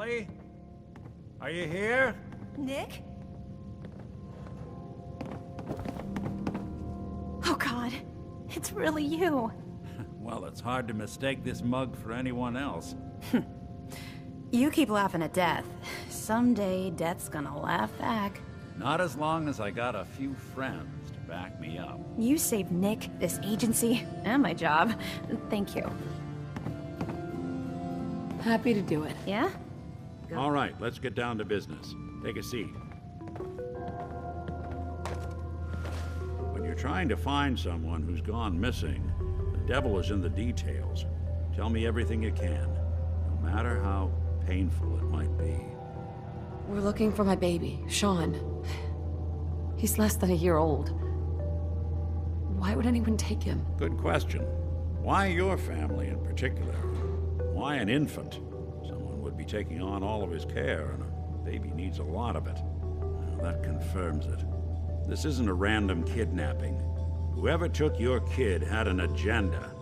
Ellie? Are you here? Nick? Oh God, it's really you. Well, it's hard to mistake this mug for anyone else. You keep laughing at death. Someday, death's gonna laugh back. Not as long as I got a few friends to back me up. You saved Nick, this agency, and my job. Thank you. Happy to do it. Yeah? All right, let's get down to business. Take a seat. When you're trying to find someone who's gone missing, the devil is in the details. Tell me everything you can, no matter how painful it might be. We're looking for my baby, Sean. He's less than a year old. Why would anyone take him? Good question. Why your family in particular? Why an infant? Someone would be taking on all of his care, and a baby needs a lot of it. Well, that confirms it. This isn't a random kidnapping. Whoever took your kid had an agenda.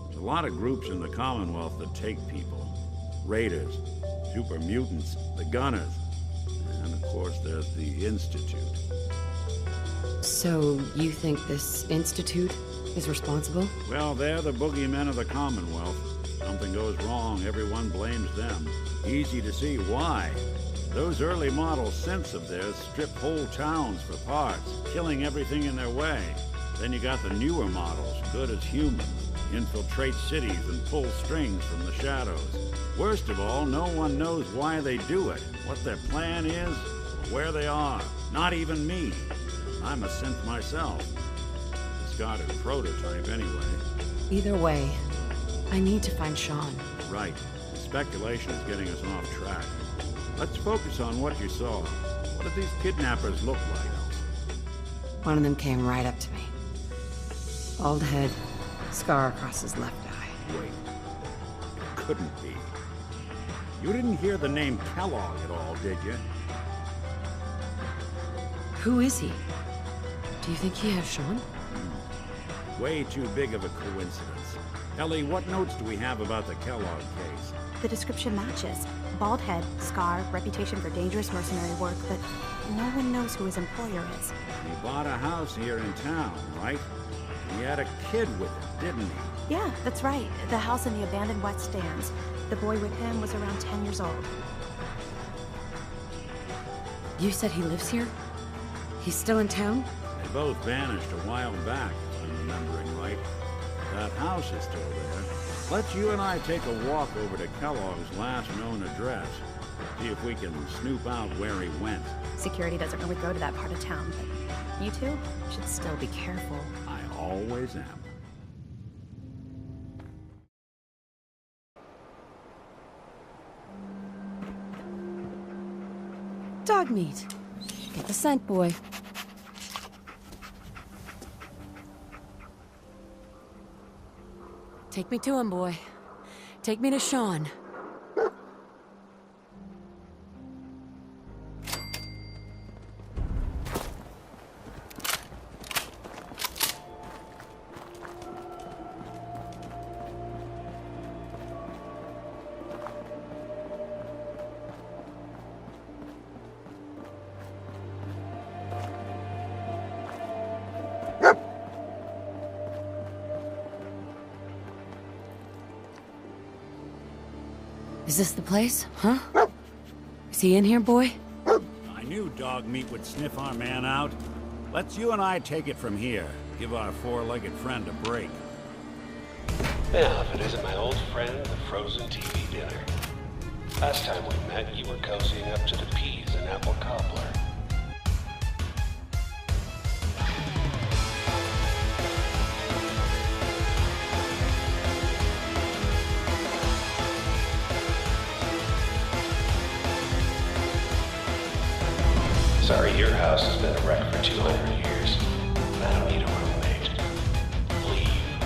There's a lot of groups in the Commonwealth that take people. Raiders, super mutants, the Gunners, and of course there's the Institute. So, you think this Institute is responsible? Well, they're the boogeymen of the Commonwealth. Something goes wrong, everyone blames them. Easy to see why. Those early model synths of theirs strip whole towns for parts, killing everything in their way. Then you got the newer models, good as human, infiltrate cities and pull strings from the shadows. Worst of all, no one knows why they do it, what their plan is, or where they are. Not even me. I'm a synth myself. Discarded prototype anyway. Either way, I need to find Sean. Right. The speculation is getting us off track. Let's focus on what you saw. What did these kidnappers look like? One of them came right up to me. Bald head, scar across his left eye. Wait. It couldn't be. You didn't hear the name Kellogg at all, did you? Who is he? Do you think he has Sean? Way too big of a coincidence. Ellie, what notes do we have about the Kellogg case? The description matches. Bald head, scar, reputation for dangerous mercenary work, but no one knows who his employer is. He bought a house here in town, right? He had a kid with it, didn't he? Yeah, that's right. The house in the abandoned West Stands. The boy with him was around 10 years old. You said he lives here? He's still in town? They both vanished a while back, if I'm remembering right. That house is still there. Let's you and I take a walk over to Kellogg's last known address. See if we can snoop out where he went. Security doesn't really go to that part of town, but you two should still be careful. I always am. Dog meat. Get the scent, boy. Take me to him, boy. Take me to Sean. Is this the place, huh? Is he in here, boy? I knew dog meat would sniff our man out. Let's you and I take it from here. Give our four-legged friend a break. Now, if it isn't my old friend, the frozen TV dinner. Last time we met, you were cozying up to the peas and apple cobbler. Sorry, your house has been a wreck for 200 years. I don't need a roommate. Leave.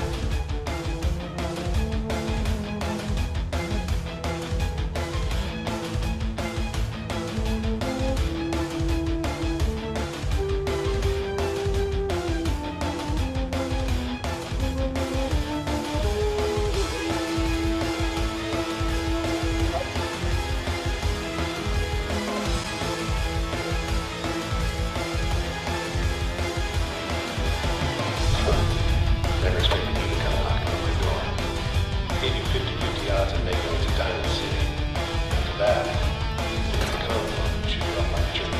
the odds of making it to Diamond City. After that, the Commonwealth would chew you up like jerky.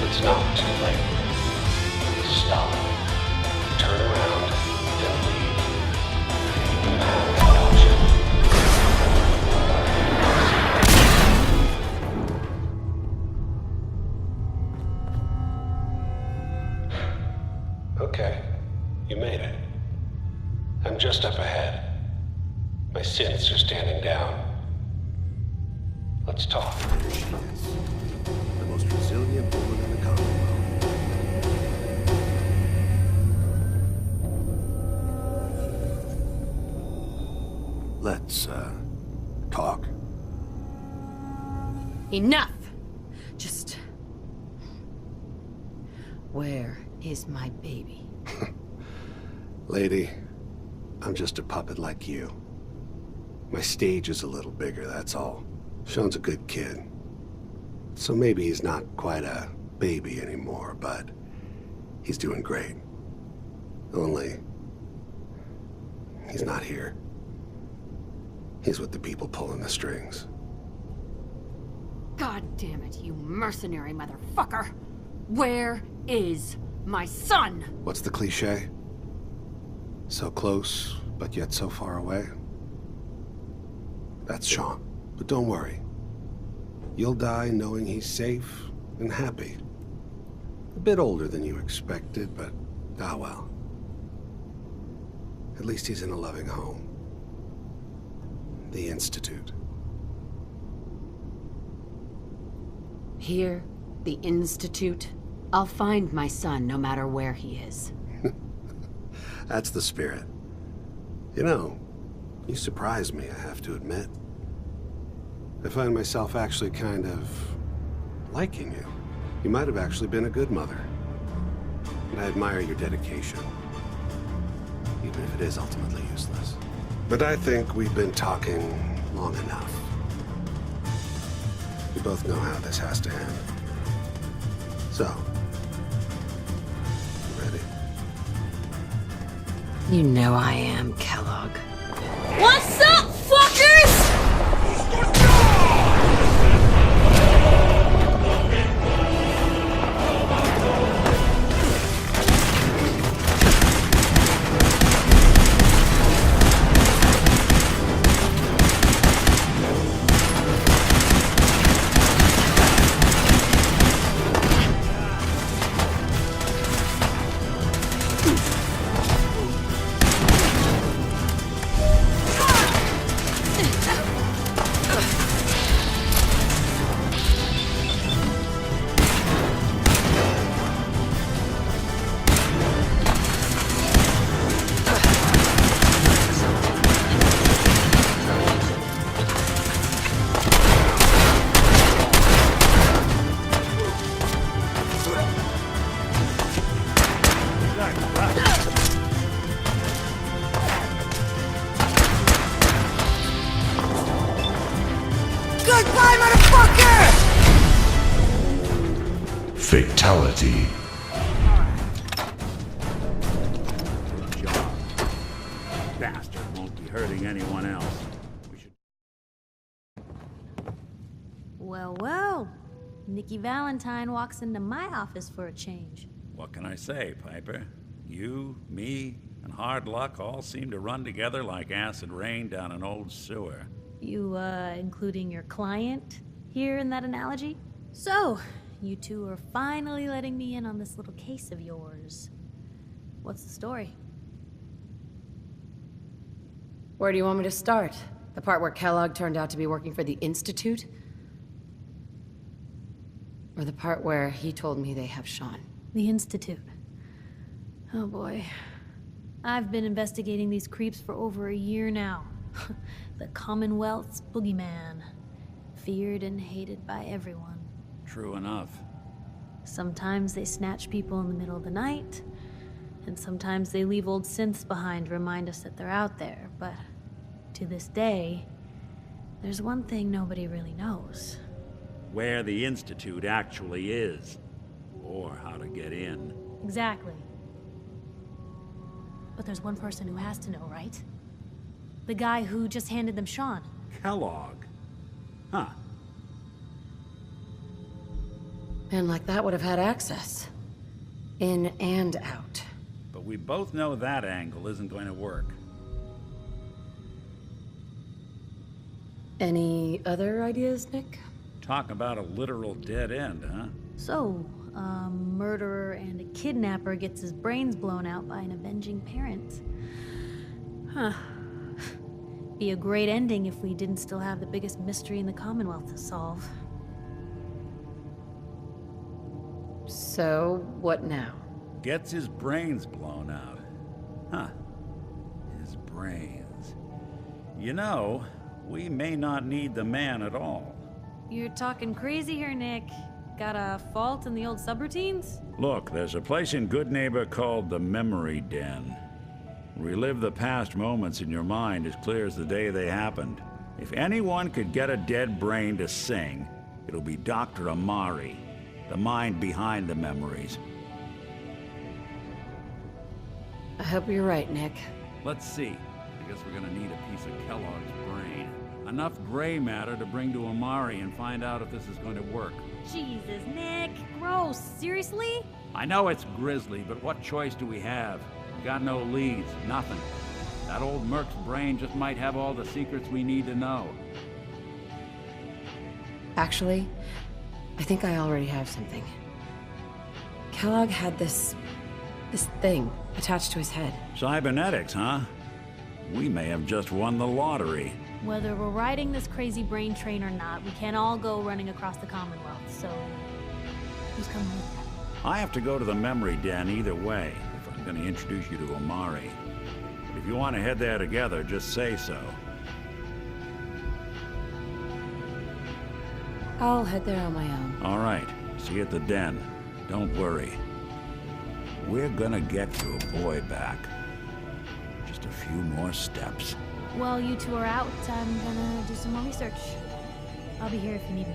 It's not too late. Stop. Turn around and leave. You have that option. Okay. You made it. I'm just up ahead. My synths are standing down. Let's talk. There she is. The most resilient woman in the Commonwealth. Let's, talk. Enough! Just... Where is my baby? Lady, I'm just a puppet like you. My stage is a little bigger, that's all. Sean's a good kid. So maybe he's not quite a baby anymore, but he's doing great. Only, he's not here. He's with the people pulling the strings. God damn it, you mercenary motherfucker! Where is my son? What's the cliche? So close, but yet so far away? That's Sean. But don't worry. You'll die knowing he's safe and happy. A bit older than you expected, but ah well. At least he's in a loving home. The Institute. Here, the Institute. I'll find my son no matter where he is. That's the spirit. You know, you surprise me, I have to admit. I find myself actually kind of liking you. You might have actually been a good mother. And I admire your dedication. Even if it is ultimately useless. But I think we've been talking long enough. We both know how this has to end. So, you ready? You know I am, Kellogg. What's up, fuckers? Fatality. Good job. Bastard won't be hurting anyone else. We should... Well, well. Nikki Valentine walks into my office for a change. What can I say, Piper? You, me, and hard luck all seem to run together like acid rain down an old sewer. You, including your client here in that analogy? So, you two are finally letting me in on this little case of yours. What's the story? Where do you want me to start? The part where Kellogg turned out to be working for the Institute? Or the part where he told me they have Sean? The Institute. Oh boy. I've been investigating these creeps for over a year now. The Commonwealth's boogeyman. Feared and hated by everyone. True enough. Sometimes they snatch people in the middle of the night, and sometimes they leave old synths behind to remind us that they're out there. But to this day, there's one thing nobody really knows. Where the Institute actually is. Or how to get in. Exactly. But there's one person who has to know, right? The guy who just handed them Sean. Kellogg. Huh. Men like that would have had access. In and out. But we both know that angle isn't going to work. Any other ideas, Nick? Talk about a literal dead end, huh? So, a murderer and a kidnapper gets his brains blown out by an avenging parent. Huh. Be a great ending if we didn't still have the biggest mystery in the Commonwealth to solve. So, what now? Gets his brains blown out. Huh. His brains. You know, we may not need the man at all. You're talking crazy here, Nick. Got a fault in the old subroutines? Look, there's a place in Good Neighbor called the Memory Den. Relive the past moments in your mind as clear as the day they happened. If anyone could get a dead brain to sing, it'll be Dr. Amari, the mind behind the memories. I hope you're right, Nick. Let's see. I guess we're gonna need a piece of Kellogg's brain. Enough gray matter to bring to Amari and find out if this is going to work. Jesus, Nick. Gross. Seriously? I know it's grisly, but what choice do we have? We got no leads, nothing. That old merc's brain just might have all the secrets we need to know. Actually, I think I already have something. Kellogg had this thing attached to his head. Cybernetics, huh? We may have just won the lottery. Whether we're riding this crazy brain train or not, we can't all go running across the Commonwealth, so... who's coming with that? I have to go to the memory den either way, if I'm gonna introduce you to Amari. If you want to head there together, just say so. I'll head there on my own. All right, see you at the den. Don't worry. We're gonna get your boy back. Just a few more steps. While you two are out, I'm gonna do some more research. I'll be here if you need me.